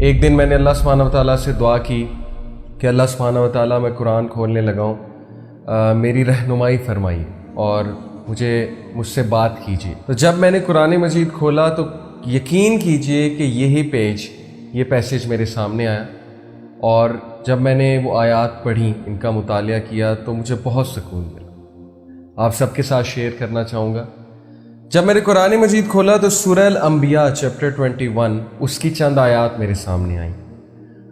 ایک دن میں نے اللہ سبحانہ و تعالیٰ سے دعا کی کہ اللہ سبحانہ و تعالیٰ میں قرآن کھولنے لگا ہوں، میری رہنمائی فرمائیے اور مجھ سے بات کیجیے۔ تو جب میں نے قرآن مجید کھولا تو یقین کیجیے کہ یہ پیسیج میرے سامنے آیا، اور جب میں نے وہ آیات پڑھی، ان کا مطالعہ کیا تو مجھے بہت سکون ملا۔ آپ سب کے ساتھ شیئر کرنا چاہوں گا۔ جب میں نے قرآن مجید کھولا تو سورہ الانبیاء چیپٹر 21 اس کی چند آیات میرے سامنے آئیں۔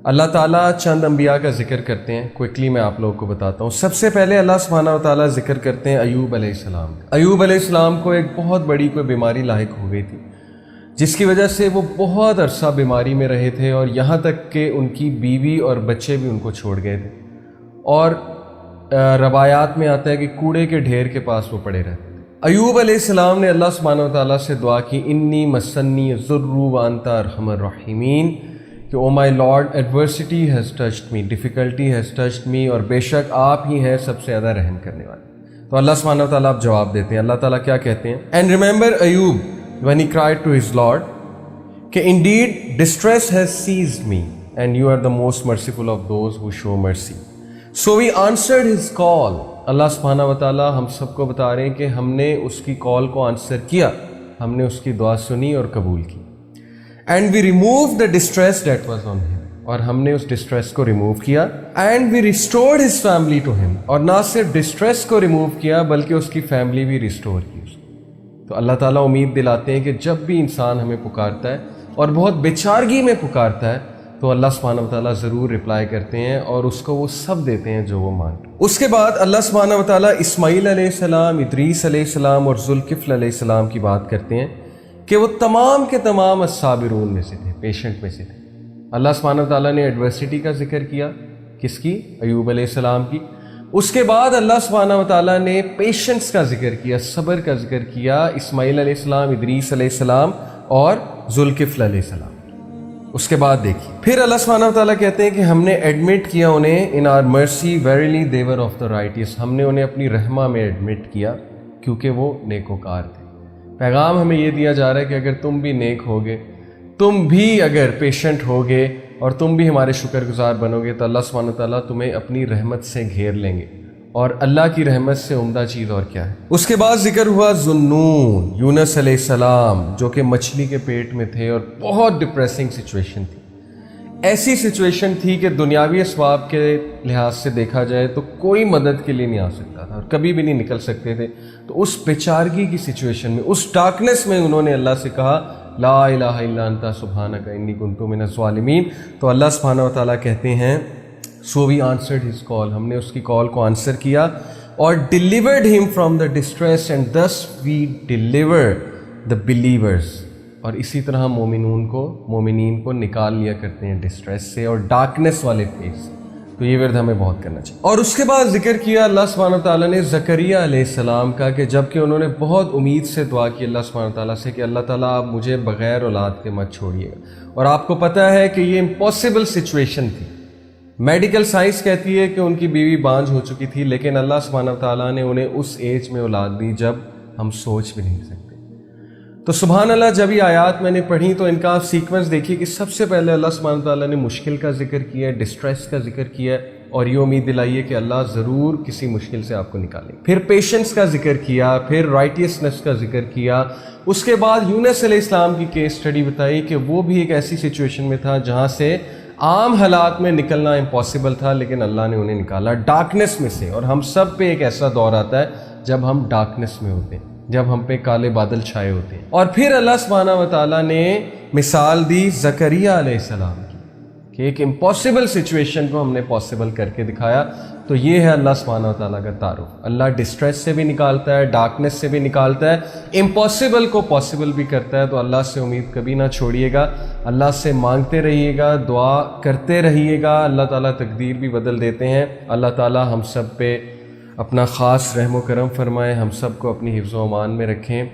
اللہ تعالیٰ چند انبیاء کا ذکر کرتے ہیں، کوئکلی میں آپ لوگوں کو بتاتا ہوں۔ سب سے پہلے اللہ سبحانہ و تعالیٰ ذکر کرتے ہیں ایوب علیہ السلام۔ ایوب علیہ السلام کو ایک بہت بڑی کوئی بیماری لاحق ہو گئی تھی، جس کی وجہ سے وہ بہت عرصہ بیماری میں رہے تھے، اور یہاں تک کہ ان کی بیوی اور بچے بھی ان کو چھوڑ گئے تھے، اور روایات میں آتا ہے کہ کوڑے کے ڈھیر کے پاس وہ پڑے رہتے تھے۔ ایوب علیہ السلام نے اللہ سبحانہ و تعالیٰ سے دعا کی، انی مسنی الضر وانت ارحم الراحمین، کہ O my lord adversity has touched me, difficulty has touched me, اور بے شک آپ ہی ہیں سب سے زیادہ رحم کرنے والے۔ تو اللہ سبحانہ و تعالیٰ آپ جواب دیتے ہیں۔ اللہ تعالیٰ کیا کہتے ہیں؟ And remember Ayub when he cried to his Lord کہ indeed distress has seized me and you are the most merciful of those who show mercy, so we answered his call۔ اللہ سبحانہ و تعالیٰ ہم سب کو بتا رہے ہیں کہ ہم نے اس کی کال کو آنسر کیا، ہم نے اس کی دعا سنی اور قبول کی۔ And we removed the distress that was on him، اور ہم نے اس ڈسٹریس کو ریموو کیا۔ And we restored his family to him، اور نہ صرف ڈسٹریس کو ریموو کیا بلکہ اس کی فیملی بھی ریسٹور کی۔ تو اللہ تعالیٰ امید دلاتے ہیں کہ جب بھی انسان ہمیں پکارتا ہے اور بہت بیچارگی میں پکارتا ہے تو اللہ سبحانہ و تعالیٰ ضرور رپلائی کرتے ہیں، اور اس کو وہ سب دیتے ہیں جو وہ مانگتا ہے۔ اس کے بعد اللہ سبحانہ و تعالیٰ اسماعیل علیہ السلام، ادریس علیہ السلام اور ذوالکفل علیہ السلام کی بات کرتے ہیں کہ وہ تمام کے تمام الصابرون میں سے تھے، پیشنٹ میں سے تھے۔ اللہ سبحانہ و تعالیٰ نے ایڈورسٹی کا ذکر کیا، کس کی؟ ایوب علیہ السلام کی۔ اس کے بعد اللہ سبحانہ و تعالیٰ نے پیشنس کا ذکر کیا، صبر کا ذکر کیا، اسماعیل علیہ السلام، ادریس علیہ السلام اور ذوالکفل علیہ السلام۔ اس کے بعد دیکھیے پھر اللہ سبحانہ و تعالیٰ کہتے ہیں کہ ہم نے ایڈمٹ کیا انہیں ان آر مرسی verily they were of the righteous، ہم نے انہیں اپنی رحمہ میں ایڈمٹ کیا کیونکہ وہ نیکوکار تھے۔ پیغام ہمیں یہ دیا جا رہا ہے کہ اگر تم بھی نیک ہوگے، تم بھی اگر پیشنٹ ہوگے اور تم بھی ہمارے شکر گزار بنو گے تو اللہ سبحانہ و تعالیٰ تمہیں اپنی رحمت سے گھیر لیں گے، اور اللہ کی رحمت سے عمدہ چیز اور کیا ہے؟ اس کے بعد ذکر ہوا ذُنُّون، یونس علیہ السلام، جو کہ مچھلی کے پیٹ میں تھے اور بہت ڈپریسنگ سچویشن تھی۔ ایسی سچویشن تھی کہ دنیاوی اسباب کے لحاظ سے دیکھا جائے تو کوئی مدد کے لیے نہیں آ سکتا تھا اور کبھی بھی نہیں نکل سکتے تھے۔ تو اس بیچارگی کی سچویشن میں، اس ڈارکنیس میں انہوں نے اللہ سے کہا لا الہ الا انت سبحانک انی کنت من الظالمین۔ تو اللہ سبحانہ و تعالیٰ کہتے ہیں سو وی آنسرڈ ہز کال، ہم نے اس کی کال کو آنسر کیا اور ڈیلیورڈ ہم from the distress and this we deliver the believers, اور اسی طرح ہم مومنین کو نکال لیا کرتے ہیں ڈسٹریس سے اور ڈارکنیس والے فیس۔ تو یہ ورد ہمیں بہت کرنا چاہیے۔ اور اس کے بعد ذکر کیا اللہ سبحانہ و تعالیٰ نے زکریہ علیہ السلام کا، کہ جب کہ انہوں نے بہت امید سے دعا کی اللہ سبحانہ و تعالیٰ سے کہ اللہ تعالیٰ آپ مجھے بغیر اولاد کے مت چھوڑیے گا، اور آپ کو پتہ ہے کہ یہ امپاسبل سچویشن تھی۔ میڈیکل سائنس کہتی ہے کہ ان کی بیوی بانجھ ہو چکی تھی، لیکن اللہ سبحانہ و تعالیٰ نے انہیں اس ایج میں اولاد دی جب ہم سوچ بھی نہیں سکتے۔ تو سبحان اللہ، جب یہ آیات میں نے پڑھی تو ان کا آپ سیکوینس دیکھیے کہ سب سے پہلے اللہ سبحانہ و تعالیٰ نے مشکل کا ذکر کیا ہے، ڈسٹریس کا ذکر کیا ہے، اور یہ امید دلائیے کہ اللہ ضرور کسی مشکل سے آپ کو نکالے۔ پھر پیشنس کا ذکر کیا، پھر رائٹیسنس کا ذکر کیا۔ اس کے بعد یونس علیہ السلام کی کیس اسٹڈی بتائی کہ وہ بھی ایک ایسی سچویشن میں تھا جہاں سے عام حالات میں نکلنا امپاسبل تھا، لیکن اللہ نے انہیں نکالا ڈارکنیس میں سے۔ اور ہم سب پہ ایک ایسا دور آتا ہے جب ہم ڈارکنیس میں ہوتے ہیں، جب ہم پہ کالے بادل چھائے ہوتے ہیں۔ اور پھر اللہ سبحانہ و تعالیٰ نے مثال دی زکریا علیہ السلام کی کہ ایک امپاسبل سچویشن کو ہم نے پاسبل کر کے دکھایا۔ تو یہ ہے اللہ سبحانہ و تعالیٰ کا تعارف۔ اللہ ڈسٹریس سے بھی نکالتا ہے، ڈارکنیس سے بھی نکالتا ہے، امپاسبل کو پاسبل بھی کرتا ہے۔ تو اللہ سے امید کبھی نہ چھوڑیے گا، اللہ سے مانگتے رہیے گا، دعا کرتے رہیے گا، اللہ تعالیٰ تقدیر بھی بدل دیتے ہیں۔ اللہ تعالیٰ ہم سب پہ اپنا خاص رحم و کرم فرمائے، ہم سب کو اپنی حفظ و امان میں رکھیں،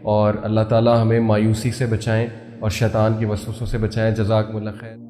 اور اللہ تعالیٰ ہمیں مایوسی سے بچائیں اور شیطان کی وسوسوں سے بچائیں۔ جزاکم اللہ خیر۔